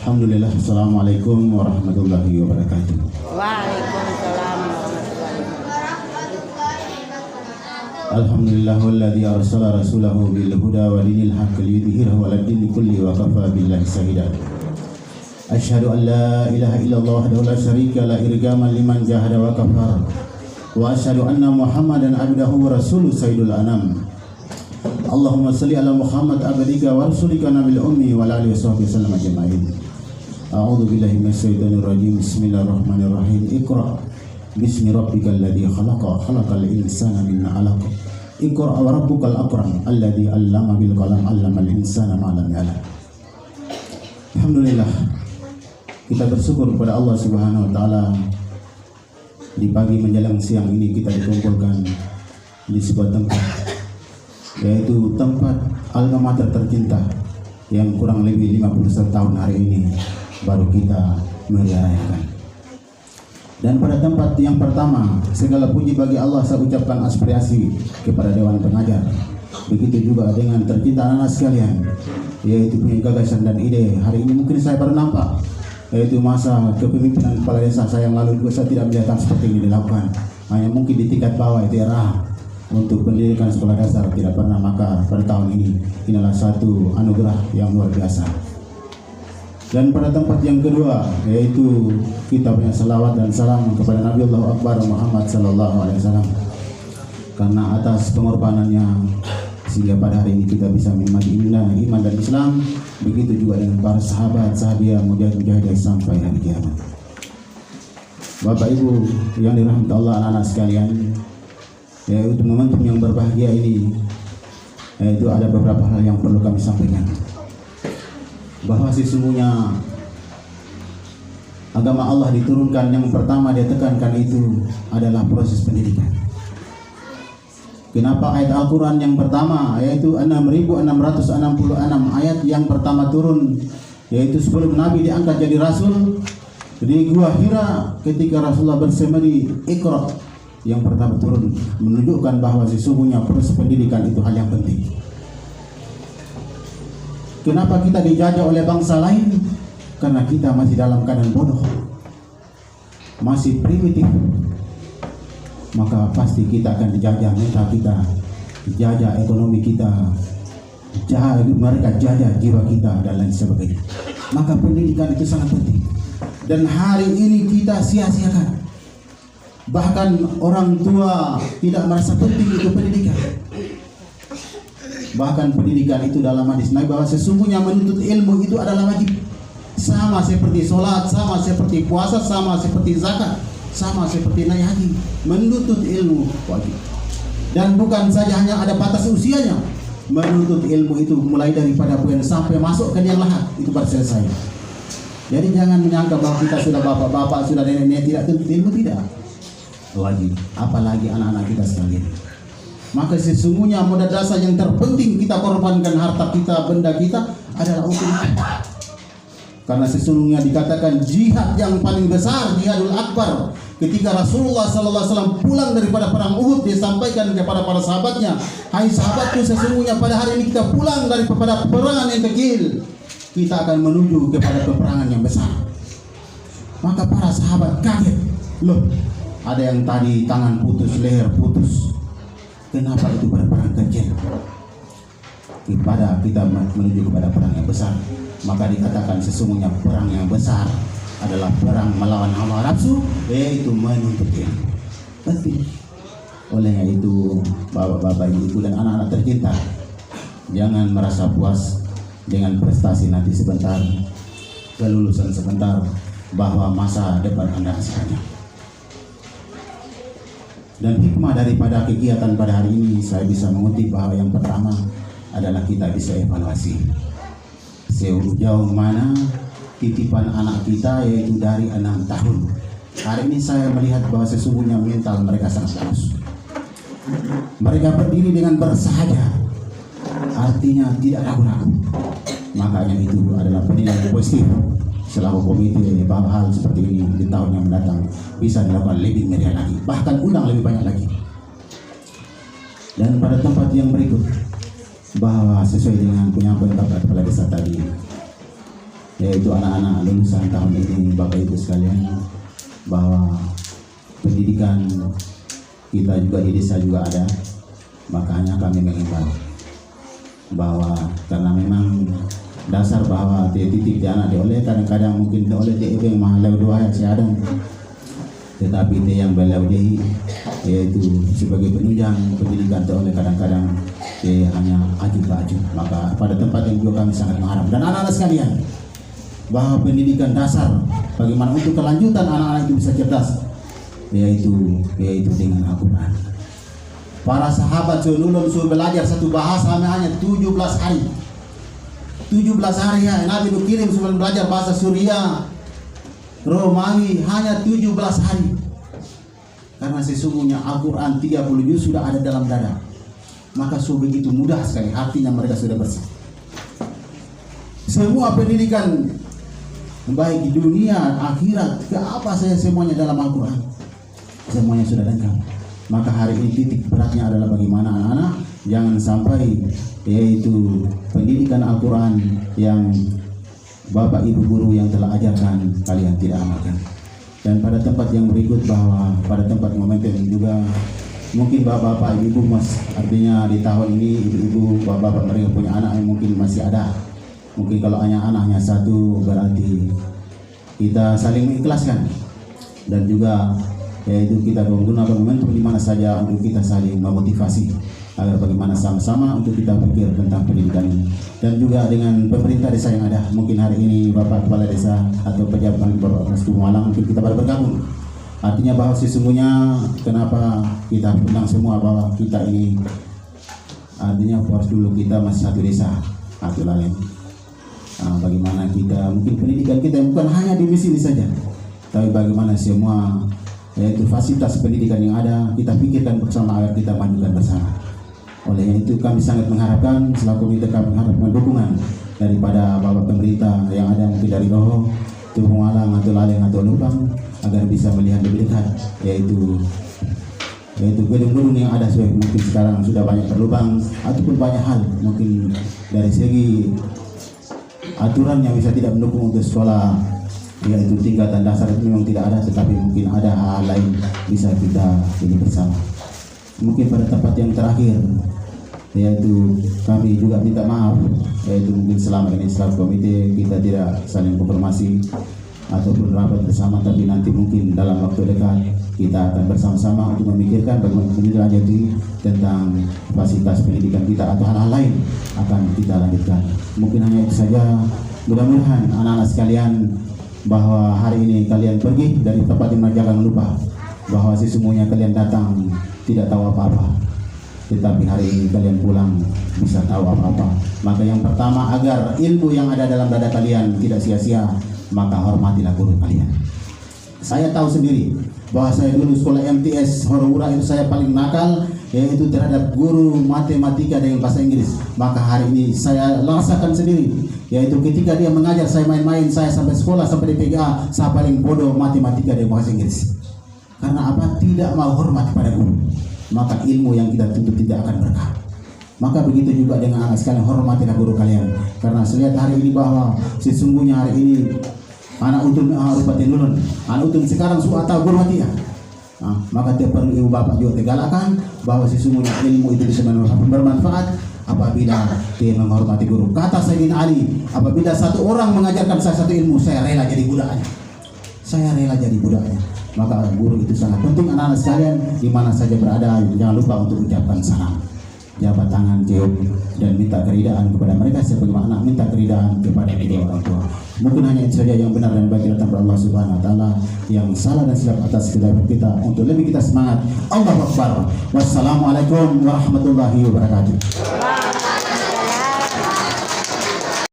Alhamdulillah, assalamualaikum warahmatullahi wabarakatuh. Waalaikumsalam warahmatullahi wabarakatuh. Alhamdulillahilladzi arsala rasulahu bil huda wa dinil haqqi liyudhhirahu 'alad dini kulli wa kafa billahi shahida. Asyhadu an la ilaha illallah wahdahu la syarika la irgaman liman jahada wa kafar. Wa asyhadu anna Muhammadan abduhu wa rasuluhu sayyidul anam. Allahumma salli ala Muhammad abdika wa rasulika nabil ummi wa ala alihi washabbihi sallam ajma'in. A'udzu billahi minasyaitonir rajim. Bismillahirrahmanirrahim. Iqra bismi rabbikal ladzi khalaqa khalaqal insana min 'alaq. Iqra wa rabbukal akram alladzi 'allama bil qalam 'allamal insana ma lam ya'lam. Alhamdulillah, kita bersyukur kepada Allah Subhanahu wa taala. Di pagi menjelang siang ini kita dikumpulkan di sebuah tempat, yaitu tempat alma mater tercinta yang kurang lebih 51 tahun hari ini baru kita merayakan. Dan pada tempat yang pertama, segala puji bagi Allah saya ucapkan aspirasi kepada Dewan Pengajar. Begitu juga dengan tercinta anak-anak sekalian, yaitu punya gagasan dan ide. Hari ini mungkin saya baru nampak, yaitu masa kepemimpinan kepala desa saya yang lalu juga saya tidak melihat seperti ini dilakukan. Hanya mungkin di tingkat bawah itu era untuk pendidikan sekolah dasar tidak pernah, maka pada tahun ini inilah satu anugerah yang luar biasa. Dan pada tempat yang kedua, yaitu kita punya salawat dan salam kepada Nabi Allah Akbar Muhammad sallallahu alaihi wasallam, karena atas pengorbanannya sehingga pada hari ini kita bisa menikmati iman dan Islam. Begitu juga dengan para sahabat, sahabiah, mujahid-mujahidah sampai hari kiamat. Bapak Ibu yang dirahmati Allah, anak-anak sekalian, yaitu momentum yang berbahagia ini, yaitu ada beberapa hal yang perlu kami sampaikan. Bahwa sesungguhnya agama Allah diturunkan, yang pertama dia tekankan itu adalah proses pendidikan. Kenapa ayat Al-Quran yang pertama, yaitu 6666 ayat yang pertama turun, yaitu sebelum Nabi diangkat jadi Rasul di Gua Hira, ketika Rasulullah bersemedi, Iqra yang pertama turun, menunjukkan bahwa sesungguhnya proses pendidikan itu hal yang penting. Kenapa kita dijajah oleh bangsa lain? Karena kita masih dalam keadaan bodoh, masih primitif. Maka pasti kita akan dijajah mental kita, dijajah ekonomi kita, mereka jajah jiwa kita dan lain sebagainya. Maka pendidikan itu sangat penting. Dan hari ini kita sia-siakan. Bahkan orang tua tidak merasa penting itu pendidikan. Bahkan pendidikan itu dalam hadis Nabi bahwa sesungguhnya menuntut ilmu itu adalah wajib. Sama seperti sholat, sama seperti puasa, sama seperti zakat, sama seperti naik haji. Menuntut ilmu wajib. Dan bukan saja hanya ada batas usianya. Menuntut ilmu itu mulai daripada bulan sampai masuk ke liang lahat itu baru selesai. Jadi jangan menyangka bahwa kita sudah bapak-bapak, sudah nenek-nenek tidak tuntut ilmu, tidak. Wajib, apalagi anak-anak kita sekalian. Maka sesungguhnya modal dasar yang terpenting kita korbankan harta kita, benda kita adalah untuk apa? Karena sesungguhnya dikatakan jihad yang paling besar, jihadul akbar. Ketika Rasulullah SAW pulang daripada perang Uhud, dia sampaikan kepada para sahabatnya, hai sahabatku, sesungguhnya pada hari ini kita pulang daripada peperangan yang kecil, kita akan menuju kepada peperangan yang besar. Maka para sahabat kaget, loh, ada yang tadi tangan putus, leher putus, kenapa itu pada perang kecil? Kepada kita menuju kepada perang yang besar. Maka dikatakan sesungguhnya perang yang besar adalah perang melawan hawa nafsu, yaitu menuntut ilmu. Penting. Oleh itu, bapak-bapak, ibu dan anak-anak tercinta, jangan merasa puas dengan prestasi nanti sebentar, kelulusan sebentar, bahwa masa depan Anda masih banyak. Dan hikmah daripada kegiatan pada hari ini saya bisa mengutip bahwa yang pertama adalah kita bisa evaluasi sejauh mana titipan anak kita, yaitu dari 6 tahun. Hari ini saya melihat bahwa sesungguhnya mental mereka sangat bagus. Mereka berdiri dengan bersahaja, artinya tidak ragu-ragu. Makanya itu adalah penilaian positif selaku komite bahwa hal seperti ini di tahun yang mendatang bisa dilakukan lebih meriah lagi, bahkan undang lebih banyak lagi. Dan pada tempat yang berikut, bahwa sesuai dengan penyampaian Bapak Kepala Desa tadi, yaitu anak-anak lulusan tahun ini, Bapak Ibu sekalian, bahwa pendidikan kita juga di desa juga ada. Makanya kami mengimbau bahwa karena memang dasar bahwa titik di anak oleh kadang-kadang mungkin oleh dia yang mahal dua yang seadang, tetapi dia yang beliau dia yaitu sebagai penunjang pendidikan oleh kadang-kadang dia hanya aju-aju. Maka pada tempat yang juga kami sangat mengharap dan anak-anak sekalian bahwa pendidikan dasar bagaimana untuk kelanjutan anak-anak itu bisa cerdas yaitu dengan Al-Quran. Para sahabat Zululun suruh belajar satu bahasa hanya 17 hari. 17 hari ya, Nabi kirim suruh belajar bahasa Suriah, Romawi hanya 17 hari. Karena sesungguhnya Al-Quran 30 juz sudah ada dalam dada. Maka begitu mudah sekali hatinya mereka sudah bersih. Semua pendidikan baik di dunia, akhirat, ke apa saja semuanya dalam Al-Quran. Semuanya sudah lengkap. Maka hari ini titik beratnya adalah bagaimana anak-anak jangan sampai yaitu pendidikan Al-Quran yang Bapak Ibu guru yang telah ajarkan kalian tidak amalkan. Dan pada tempat yang berikut bahwa pada tempat momentum ini juga mungkin bapak-bapak ibu mas, artinya di tahun ini ibu-ibu bapak-bapak mereka punya anak yang mungkin masih ada. Mungkin kalau hanya anaknya satu berarti kita saling mengikhlaskan dan juga yaitu kita menggunakan momentum di mana saja untuk kita saling memotivasi agar bagaimana sama-sama untuk kita pikir tentang pendidikan ini dan juga dengan pemerintah desa yang ada. Mungkin hari ini Bapak Kepala Desa atau pejabat Bapak Mas Malang mungkin kita baru bergabung. Artinya bahwa sesungguhnya kenapa kita undang semua bahwa kita ini artinya harus dulu kita masih satu desa atau lain. Bagaimana kita mungkin pendidikan kita bukan hanya di sini saja, tapi bagaimana semua yaitu fasilitas pendidikan yang ada kita pikirkan bersama agar kita majukan bersama. Oleh itu kami sangat mengharapkan selaku kita kami mengharapkan dukungan daripada bapak pemerintah yang ada mungkin dari Roho, Tuhu Malang atau Laleng atau Lubang agar bisa melihat lebih dekat yaitu gedung-gedung yang ada mungkin sekarang sudah banyak berlubang ataupun banyak hal mungkin dari segi aturan yang bisa tidak mendukung untuk sekolah yaitu tingkatan dasar itu memang tidak ada, tetapi mungkin ada hal lain bisa kita ini bersama. Mungkin pada tempat yang terakhir yaitu kami juga minta maaf yaitu mungkin selama ini selaku komite kita tidak saling konfirmasi ataupun rapat bersama, tapi nanti mungkin dalam waktu dekat kita akan bersama-sama untuk memikirkan bagaimana kita lanjuti tentang fasilitas pendidikan kita atau hal-hal lain akan kita lanjutkan. Mungkin hanya itu saja. Mudah-mudahan anak-anak sekalian bahwa hari ini kalian pergi dari tempat yang jangan lupa bahwa sesungguhnya kalian datang tidak tahu apa-apa, tetapi hari ini kalian pulang bisa tahu apa-apa. Maka yang pertama agar ilmu yang ada dalam dada kalian tidak sia-sia, maka hormatilah guru kalian. Saya tahu sendiri bahwa saya dulu sekolah MTS Horowura itu saya paling nakal yaitu terhadap guru matematika dengan bahasa Inggris. Maka hari ini saya rasakan sendiri yaitu ketika dia mengajar saya main-main, saya sampai sekolah sampai di PGA saya paling bodoh matematika dengan bahasa Inggris. Karena apa? Tidak mau hormat pada guru, maka ilmu yang kita tuntut tidak akan berkah. Maka begitu juga dengan anak sekalian, hormatilah guru kalian. Karena saya lihat hari ini bahwa sesungguhnya hari ini anak utun rupatin dulun, anak utun sekarang sudah tahu hormati ya. Maka tiap perlu ibu bapak juga tegalakan bahwa sesungguhnya ilmu itu bisa bermanfaat apabila dia menghormati guru. Kata Sayyidina Ali, apabila satu orang mengajarkan saya satu ilmu, saya rela jadi budaknya. Saya rela jadi budaknya. Maka guru itu sangat penting anak-anak sekalian di mana saja berada. Jangan lupa untuk ucapkan salam, jabat tangan, cium, dan minta keridaan kepada mereka sebagaimana minta keridaan kepada kedua orang tua. Mungkin hanya itu saja yang benar dan baik datang dari Allah Subhanahu wa taala, yang salah dan silap atas kita untuk lebih kita semangat. Allahu Akbar. Wassalamualaikum warahmatullahi wabarakatuh.